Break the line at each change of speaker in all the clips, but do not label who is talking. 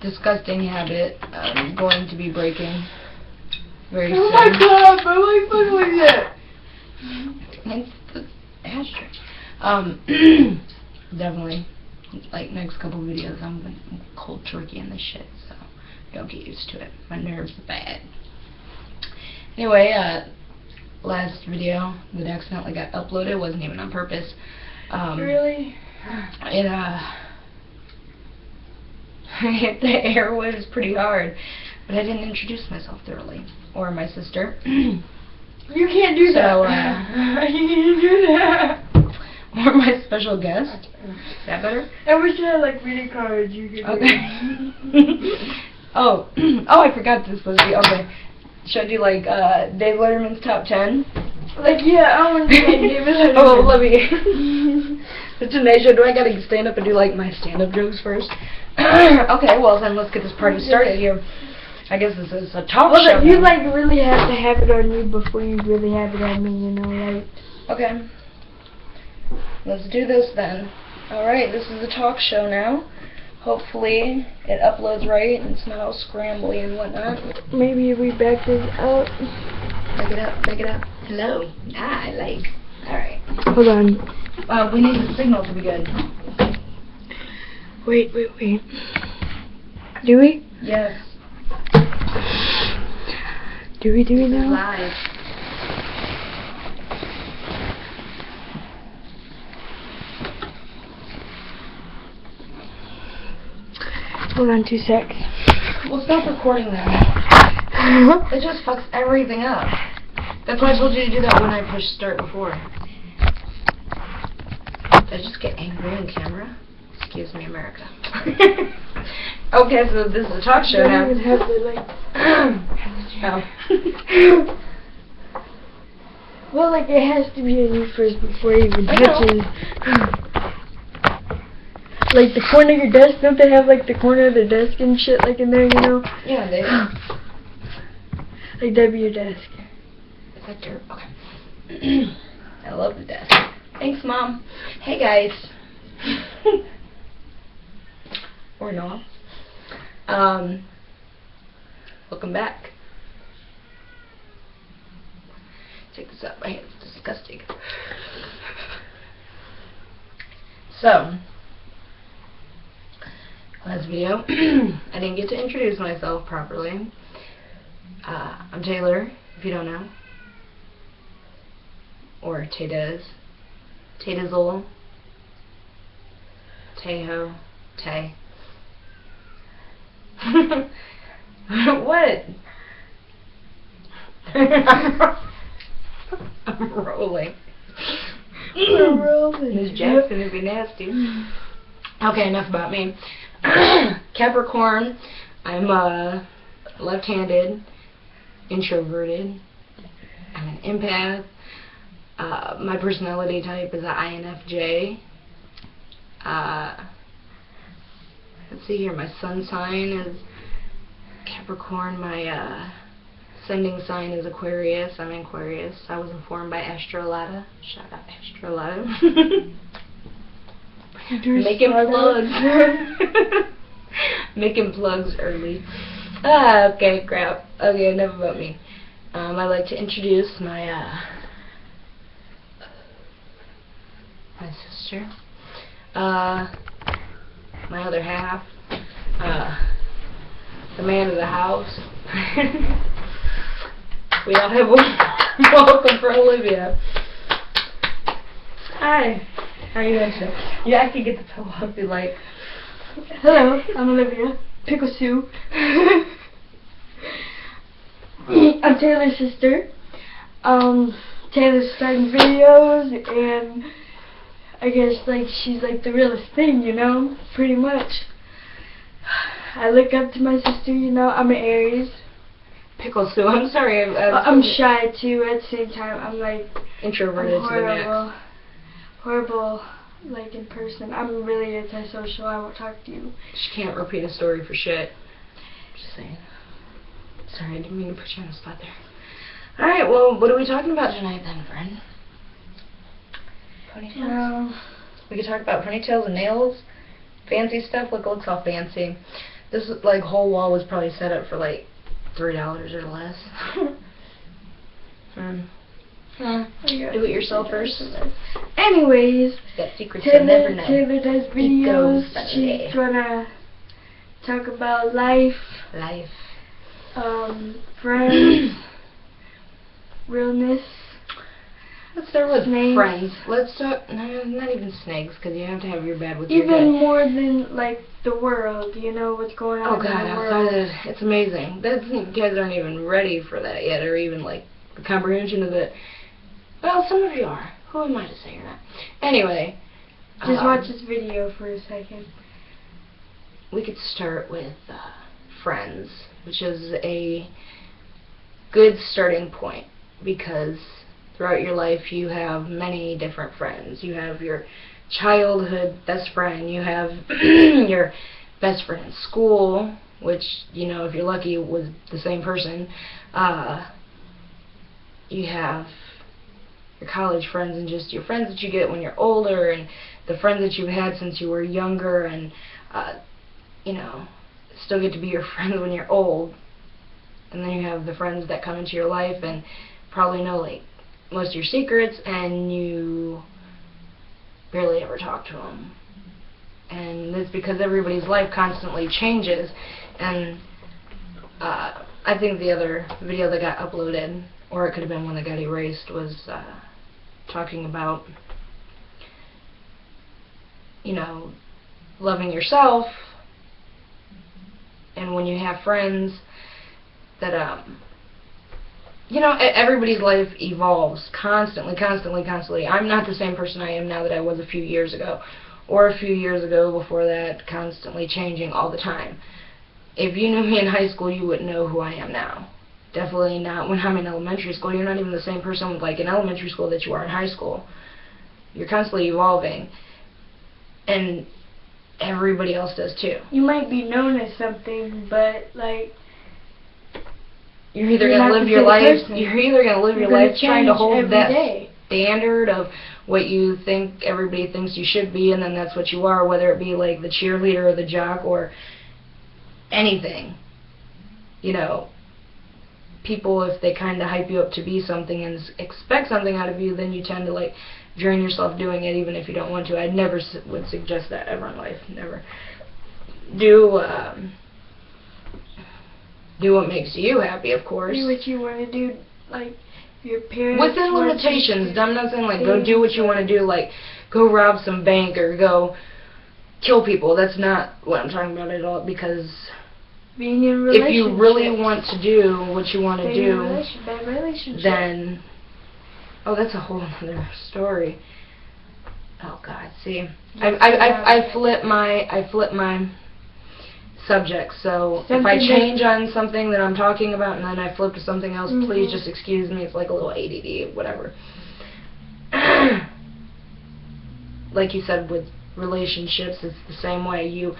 Disgusting habit I'm going to be breaking very soon.
Oh my god, my life looks like that.
It's the ashtray. Definitely, like, next couple videos, I'm cold turkey in this shit, so don't get used to it. My nerves are bad. Anyway, last video that accidentally got uploaded wasn't even on purpose.
Really?
It hit the airwaves pretty hard, but I didn't introduce myself thoroughly, or my sister.
You can't do that.
So,
you can't do that.
Or my special guest. Is that better?
I wish I had like reading cards. You could.
Okay. Oh, I forgot this was the okay. Should I do like Dave Letterman's top 10?
Like, yeah, I want to say David Letterman.
Oh, let me. Detonation. Do I gotta stand up and do like my stand-up jokes first? Okay, well then let's get this party started here. I guess this is a talk show.
Well, you like really have to have it on you before you really have it on me, you know, like.
Okay. Let's do this then. Alright, this is a talk show now. Hopefully it uploads right and it's not all scrambly and whatnot.
Maybe if we back this up.
Back it up, back it up. Hello. I like. Alright.
Hold on.
We need the signal to be good.
Wait. Do we?
Yes.
Do we now?
Live.
Hold on 2 secs.
Well, stop recording that. It just fucks everything up. That's why I told you to do that when I pushed start before. Did I just get angry on camera? Excuse me, America. Okay, so this is a talk show now.
I don't even have the, like...
Oh.
Well, like, it has to be on you first before it even
I know.
touches. Like, the corner of your desk, don't they have, like, the corner of the desk and shit, like, in there, you know?
Yeah, they
Like, that'd be your desk.
Is that dirt? Okay. I love the desk. Thanks, Mom. Hey, guys. Or no. Welcome back. Take this out. My hand's disgusting. So, last video, I didn't get to introduce myself properly. I'm Taylor, if you don't know. Or Tay-Dez. Tay-Dizzle. Tay-Ho. Tay. What? I'm rolling.
I'm rolling.
Miss Jackson would be nasty. Okay, enough about me. Capricorn. I'm left-handed, introverted. I'm an empath. My personality type is an INFJ. Let's see here. My sun sign is Capricorn. My sending sign is Aquarius. I'm Aquarius. I was informed by Astrolata. Shout out Astrolata. Making plugs. Making plugs early. Okay, crap. Okay, enough about me. I'd like to introduce my my sister. My other half. The man of the house. We all have a welcome for Olivia. Hi. How are you doing today? Yeah, I can get the pillow up if you like.
Hello, I'm Olivia. Pickle Sue. I'm Taylor's sister. Taylor's starting videos, and I guess like she's like the realest thing, you know, pretty much. I look up to my sister, you know. I'm an Aries.
Pickle Sue. I'm sorry.
I'm shy too. At the same time, I'm like
introverted to the max.
Horrible, like in person. I'm really antisocial. I won't talk to you.
She can't repeat a story for shit. Just saying. Sorry, I didn't mean to put you on the spot there. Alright, well, what are we talking about tonight then, friend? Ponytails? We could talk about ponytails and nails, fancy stuff. Look, it looks all fancy. This like whole wall was probably set up for like $3 or less. Do it yourself first.
Anyways,
Got secrets you'll never know.
Taylor does videos. She's gonna talk about life, friends, realness.
Let's start with
snakes.
friends. Let's talk, no, not even snakes, because you have to have your bad with your
Even
good.
more than like the world, you know what's going on
Oh God,
in the
outside
world.
of it's amazing. You guys aren't even ready for that yet, or even like the comprehension of it. Well, some of you are. Who am I to say you're not? Anyway,
Just watch this video for a second.
We could start with friends, which is a good starting point, because throughout your life you have many different friends. You have your childhood best friend, you have your best friend in school, which, you know, if you're lucky was the same person. You have your college friends and just your friends that you get when you're older, and the friends that you've had since you were younger, and you know, still get to be your friends when you're old. And then you have the friends that come into your life and probably know like most of your secrets, and you barely ever talk to them. And it's because everybody's life constantly changes. And I think the other video that got uploaded, or it could have been one that got erased, was talking about, you know, loving yourself. And when you have friends that, you know, everybody's life evolves constantly. I'm not the same person I am now that I was a few years ago, or a few years ago before that, constantly changing all the time. If you knew me in high school, you wouldn't know who I am now. Definitely not when I'm in elementary school. You're not even the same person like in elementary school that you are in high school. You're constantly evolving. And everybody else does too.
You might be known as something, but like
you're either gonna live your life. You're either gonna live your life trying to hold that standard of what you think everybody thinks you should be, and then that's what you are, whether it be like the cheerleader or the jock or anything. You know, people, if they kind of hype you up to be something and expect something out of you, then you tend to like drain yourself doing it, even if you don't want to. I never would suggest that ever in life. Never. Do what makes you happy, of course.
Do what you want to do, like your parents.
Within limitations. I'm not saying like go do what you want to do, like go rob some bank or go kill people. That's not what I'm talking about at all, because
being in relationships,
if you really want to do what you want to do, then that's a whole other story. Oh God, see, I flip my subjects. So if I change on something that I'm talking about and then I flip to something else, please just excuse me. It's like a little ADD, whatever. Like you said with relationships, it's the same way.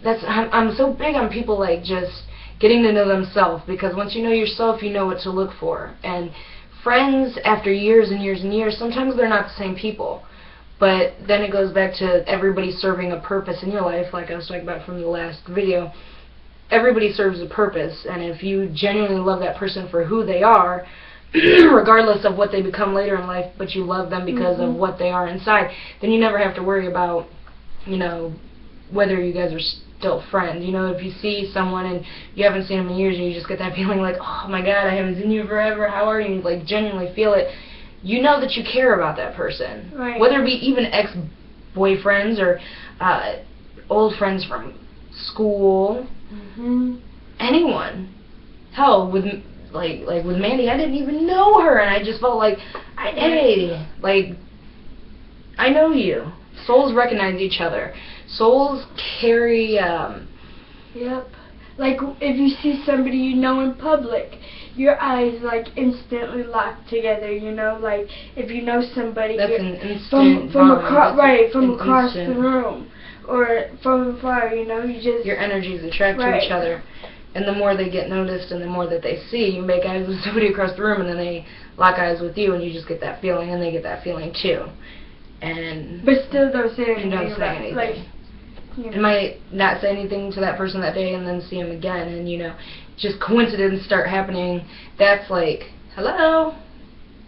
I'm so big on people like just getting to know themselves, because once you know yourself, you know what to look for. And friends, after years and years and years, sometimes they're not the same people. But then it goes back to everybody serving a purpose in your life, like I was talking about from the last video. Everybody serves a purpose, and if you genuinely love that person for who they are, regardless of what they become later in life, but you love them because of what they are inside, then you never have to worry about, you know, whether you guys are still friends. You know, if you see someone and you haven't seen them in years and you just get that feeling like, oh my God, I haven't seen you forever, how are you? You like genuinely feel it. You know that you care about that person.
Right.
Whether it be even ex-boyfriends or old friends from school, anyone. Hell, with with Mandy, I didn't even know her, and I just felt like, hey, like, I know you. Souls recognize each other. Souls carry,
Yep. Like, if you see somebody you know in public, your eyes, like, instantly lock together, you know? Like, if you know somebody...
That's an instant
from
bond.
across the room. Or from afar, you know? You just...
Your energies attract to each other. And the more they get noticed and the more that they see, you make eyes with somebody across the room and then they lock eyes with you and you just get that feeling and they get that feeling too. and
But still don't say anything.
and don't say
about it.
anything.
Like, you know.
And might not say anything to that person that day and then see him again, and just coincidence start happening. That's like, hello.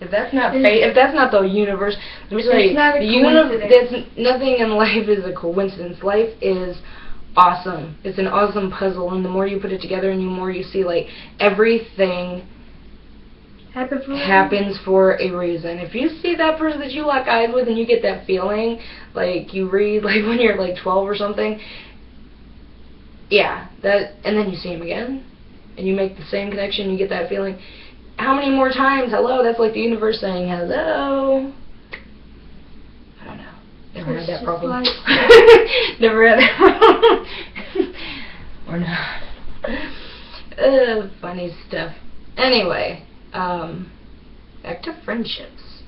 If that's not fate, if that's not the universe, let me tell you,
not a
the universe.
coincidence.
There's nothing in life is a coincidence. Life is awesome. It's an awesome puzzle, and the more you put it together, and the more you see, like, everything happens for a reason. If you see that person that you lock eyes with and you get that feeling, like you read, like when you're like 12 or something, yeah, and then you see him again, and you make the same connection, you get that feeling. How many more times? Hello, that's like the universe saying hello. I don't know. Never had that problem. Never had that problem. Or not. Funny stuff. Anyway. Back to friendships.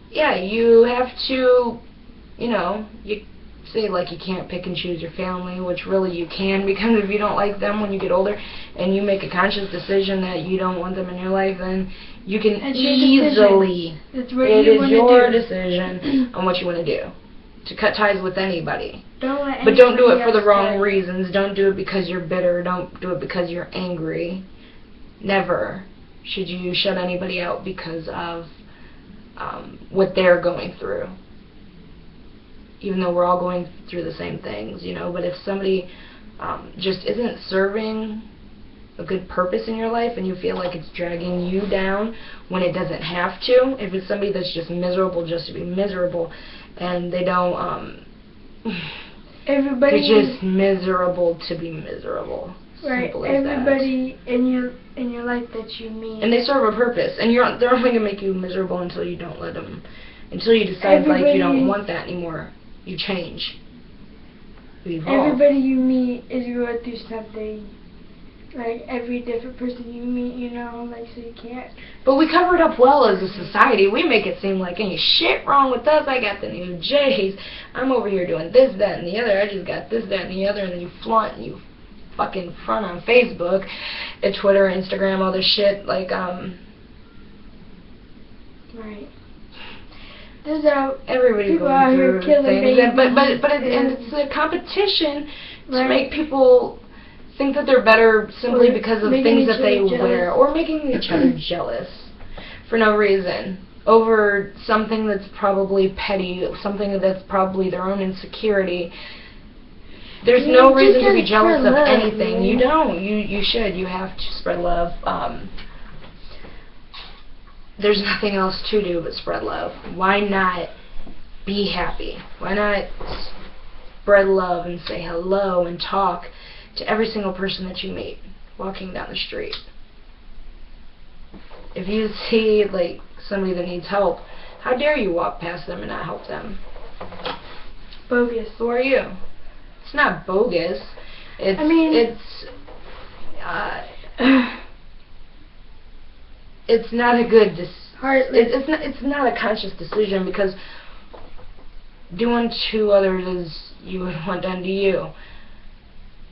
Yeah, you have to, you say like you can't pick and choose your family, which really you can, because if you don't like them when you get older and you make a conscious decision that you don't want them in your life, then you can easily, it is your decision on what you want to do, to cut ties with anybody. But don't do it for the wrong reasons. Don't do it because you're bitter. Don't do it because you're angry. Never should you shut anybody out because of what they're going through. Even though we're all going through the same things, but if somebody just isn't serving a good purpose in your life and you feel like it's dragging you down when it doesn't have to, if it's somebody that's just miserable just to be miserable, and they don't, they're just miserable to be miserable.
Right, everybody in your life that you meet. And
they serve a purpose, and they're only gonna make you miserable until you don't let them, until you decide like you don't want that anymore. You change. You evolve.
Everybody you meet is going through something. Like every different person you meet, so you can't.
But we cover it up well as a society. We make it seem like ain't shit wrong with us. I got the new J's. I'm over here doing this, that, and the other. I just got this, that, and the other, and then you flaunt and you fucking front on Facebook, and Twitter, Instagram, all this shit, like,
Right.
There's everybody going through things, it's a competition to make people think that they're better simply because of things that they wear, or making each other jealous for no reason, over something that's probably petty, something that's probably their own insecurity. There's no reason to be jealous of anything. You don't. You should. You have to spread love. There's nothing else to do but spread love. Why not be happy? Why not spread love and say hello and talk to every single person that you meet walking down the street? If you see like somebody that needs help, how dare you walk past them and not help them?
Bogus.
Who are you? It's not bogus. It's not a good it's not a conscious decision, because do unto others as you would want done to you.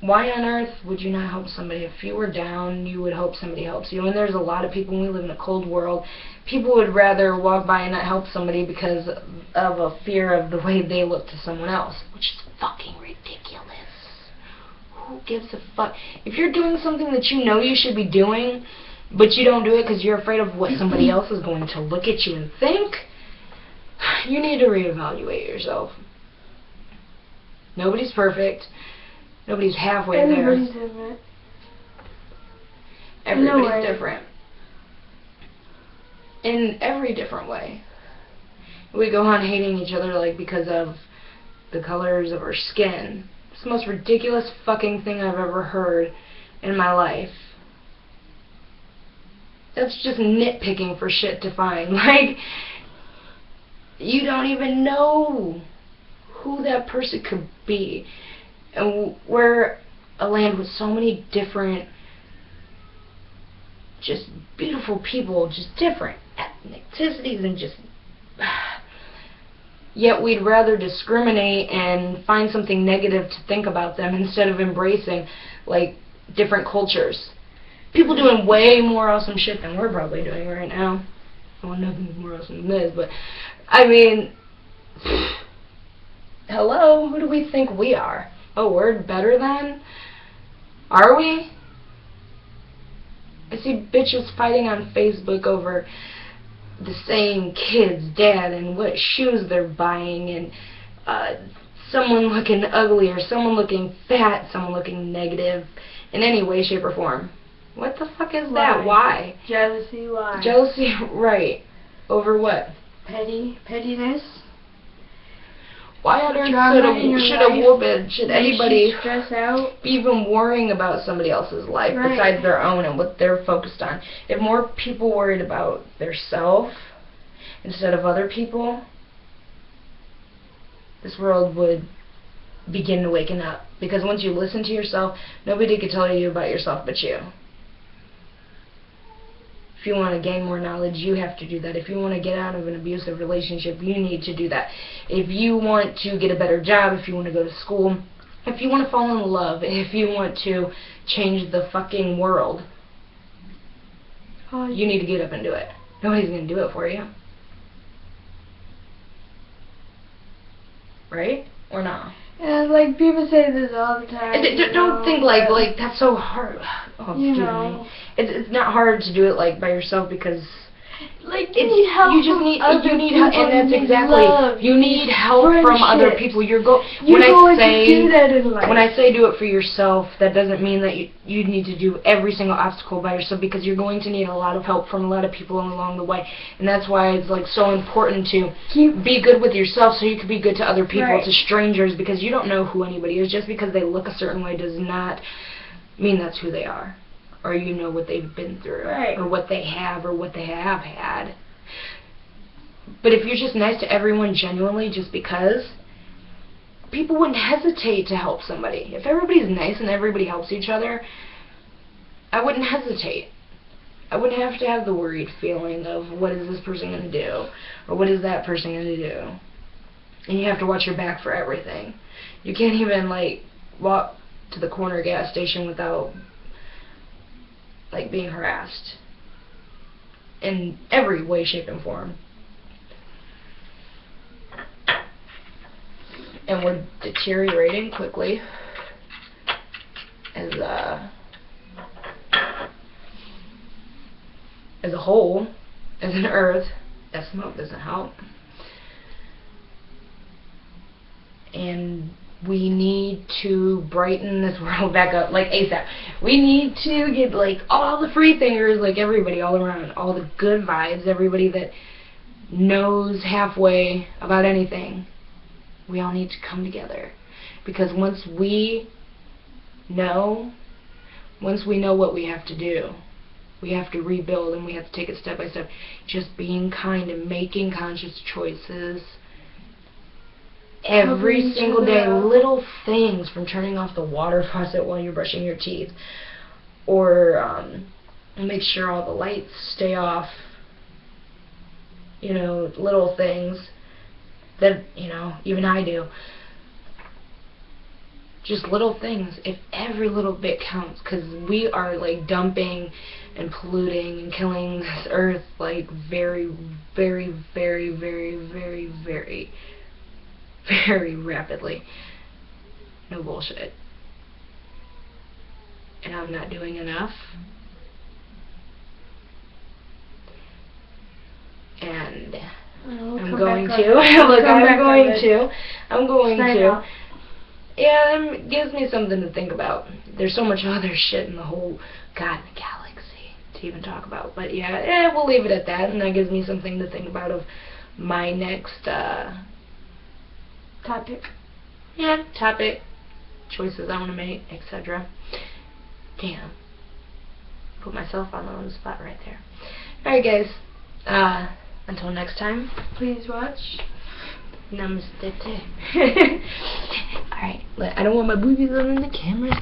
Why on earth would you not help somebody? If you were down, you would hope somebody helps you. And there's a lot of people, we live in a cold world, people would rather walk by and not help somebody because of a fear of the way they look to someone else, which is fucking ridiculous. Who gives a fuck? If you're doing something that you know you should be doing, but you don't do it because you're afraid of what somebody else is going to look at you and think, you need to reevaluate yourself. Nobody's perfect. Nobody's halfway there.
Everybody's different.
Everybody's different. In every different way. We go on hating each other like because of the colors of our skin. It's the most ridiculous fucking thing I've ever heard in my life. That's just nitpicking for shit to find. Like, you don't even know who that person could be. And we're a land with so many different, just beautiful people, just different ethnicities, and just... Yet we'd rather discriminate and find something negative to think about them instead of embracing, like, different cultures. People doing way more awesome shit than we're probably doing right now. Well, nothing's more awesome than this, but I mean, hello? Who do we think we are? Oh, we're better than? Are we? I see bitches fighting on Facebook over the same kid's dad and what shoes they're buying, and someone looking ugly or someone looking fat, someone looking negative in any way, shape, or form. What the fuck is that? Why?
Jealousy, why?
Jealousy, right. Over what?
Pettiness.
Why on earth
Drama in your
should a
life
woman, should
makes
anybody
you stress out?
be even worrying about somebody else's life besides their own and what they're focused on? If more people worried about their self instead of other people, this world would begin to waken up. Because once you listen to yourself, nobody can tell you about yourself but you. If you want to gain more knowledge, you have to do that. If you want to get out of an abusive relationship, you need to do that. If you want to get a better job, if you want to go to school, if you want to fall in love, if you want to change the fucking world, you need to get up and do it. Nobody's going to do it for you. Right? Or not?
And like people say this all the time.
Don't think like that's so hard. Oh, excuse me. It's not hard to do it like by yourself because
like you need help.
You just need help, and that's exactly
love,
you need help from other people. When I say do it for yourself, that doesn't mean that you need to do every single obstacle by yourself, because you're going to need a lot of help from a lot of people along the way, and that's why it's like so important to be good with yourself so you can be good to other people, to strangers, because you don't know who anybody is. Just because they look a certain way does not mean that's who they are, or you know what they've been through, or what they have, or what they have had. But if you're just nice to everyone genuinely just because, people wouldn't hesitate to help somebody. If everybody's nice and everybody helps each other, I wouldn't hesitate. I wouldn't have to have the worried feeling of what is this person going to do, or what is that person going to do. And you have to watch your back for everything. You can't even like walk to the corner gas station without like being harassed in every way, shape, and form. And we're deteriorating quickly as a whole, as an earth. That smoke doesn't help. And we need to brighten this world back up, like ASAP. We need to get like all the free thinkers, like everybody all around, all the good vibes, everybody that knows halfway about anything. We all need to come together, because once we know what we have to do, we have to rebuild, and we have to take it step by step. Just being kind and making conscious choices every single day. Little things, from turning off the water faucet while you're brushing your teeth, or make sure all the lights stay off. You know, little things that, you know, even I do. Just little things. If every little bit counts, because we are like dumping and polluting and killing this earth like very, very, very, very, very, very, very rapidly. No bullshit. And I'm not doing enough. And I'm going to. Look, I'm going to. Yeah, it gives me something to think about. There's so much other shit in the whole goddamn galaxy to even talk about. But yeah, we'll leave it at that. And that gives me something to think about of my next
topic.
Yeah, topic. Choices I want to make, etc. Damn. Put myself on the spot right there. Alright, guys. Until next time,
please watch.
Namaste. Alright, I don't want my boobies on the camera.